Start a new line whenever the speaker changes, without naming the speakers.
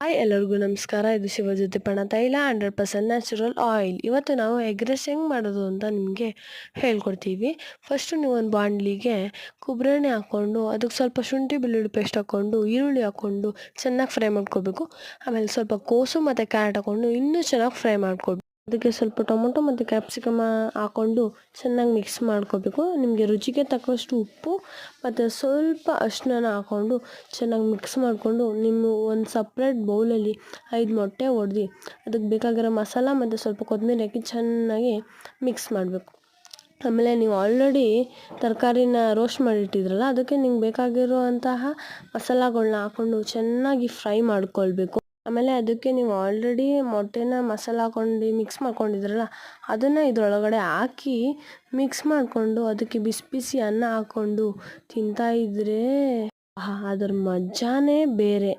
Hi ಎಲ್ಲರಿಗೂ ನಮಸ್ಕಾರ. ಇದು ಶಿವಜ್ಯೋತಿ ಪಣ ತೈಲ 100% ನ್ಯಾಚುರಲ್ ಆಯಿಲ್. ಇವತ್ತು ನಾವು ಎಗ್ ರೈಸ್ ಹೆಂಗೆ ಮಾಡೋದು ಅಂತ ನಿಮಗೆ ಹೇಳ್ಕೊಡ್ತೀವಿ. ಫಸ್ಟು ನೀವು ಒಂದು ಬಾಣಲಿಗೆ ಕೊಬ್ಬರಿ ಎಣ್ಣೆ ಹಾಕ್ಕೊಂಡು ಅದಕ್ಕೆ ಸ್ವಲ್ಪ ಶುಂಠಿ ಬೆಳ್ಳುಳ್ಳಿ ಪೇಸ್ಟ್ ಹಾಕ್ಕೊಂಡು ಈರುಳ್ಳಿ ಹಾಕ್ಕೊಂಡು ಚೆನ್ನಾಗಿ ಫ್ರೈ ಮಾಡ್ಕೋಬೇಕು. ಆಮೇಲೆ ಸ್ವಲ್ಪ ಕೋಸು ಮತ್ತು ಕ್ಯಾರೆಟ್ ಹಾಕ್ಕೊಂಡು ಇನ್ನೂ ಚೆನ್ನಾಗಿ ಫ್ರೈ ಮಾಡ್ಕೊಬೇಕು. ಅದಕ್ಕೆ ಸ್ವಲ್ಪ ಟೊಮೊಟೊ ಮತ್ತು ಕ್ಯಾಪ್ಸಿಕಮ್ ಹಾಕ್ಕೊಂಡು ಚೆನ್ನಾಗಿ ಮಿಕ್ಸ್ ಮಾಡ್ಕೋಬೇಕು. ನಿಮಗೆ ರುಚಿಗೆ ತಕ್ಕಷ್ಟು ಉಪ್ಪು ಮತ್ತು ಸ್ವಲ್ಪ ಅರಿಶಿನ ಹಾಕ್ಕೊಂಡು ಚೆನ್ನಾಗಿ ಮಿಕ್ಸ್ ಮಾಡಿಕೊಂಡು ನಿಮ್ಮ ಒಂದು ಸಪ್ರೇಟ್ ಬೌಲಲ್ಲಿ 5 ಮೊಟ್ಟೆ ಒಡೆದು ಅದಕ್ಕೆ ಬೇಕಾಗಿರೋ ಮಸಾಲ ಮತ್ತು ಸ್ವಲ್ಪ ಕೊತ್ತಂಬರಿ ಹಾಕಿ ಚೆನ್ನಾಗಿ ಮಿಕ್ಸ್ ಮಾಡಬೇಕು. ಆಮೇಲೆ ನೀವು ಆಲ್ರೆಡಿ ತರಕಾರಿನ ರೋಸ್ಟ್ ಮಾಡಿಟ್ಟಿದ್ರಲ್ಲ, ಅದಕ್ಕೆ ನಿಮ್ಗೆ ಬೇಕಾಗಿರುವಂತಹ ಮಸಾಲಗಳನ್ನ ಹಾಕ್ಕೊಂಡು ಚೆನ್ನಾಗಿ ಫ್ರೈ ಮಾಡ್ಕೊಳ್ಬೇಕು. ಆಮೇಲೆ ಅದಕ್ಕೆ ನೀವು ಆಲ್ರೆಡಿ ಮೊಟ್ಟೆನ ಮಸಾಲ ಹಾಕ್ಕೊಂಡು ಮಿಕ್ಸ್ ಮಾಡ್ಕೊಂಡಿದ್ರಲ್ಲ, ಅದನ್ನು ಇದರೊಳಗಡೆ ಹಾಕಿ ಮಿಕ್ಸ್ ಮಾಡಿಕೊಂಡು ಅದಕ್ಕೆ ಬಿಸಿ ಬಿಸಿ ಅನ್ನ ಹಾಕ್ಕೊಂಡು ತಿಂತಾಯಿದ್ರೆ ಅದರ ಮಜಾನೇ ಬೇರೆ.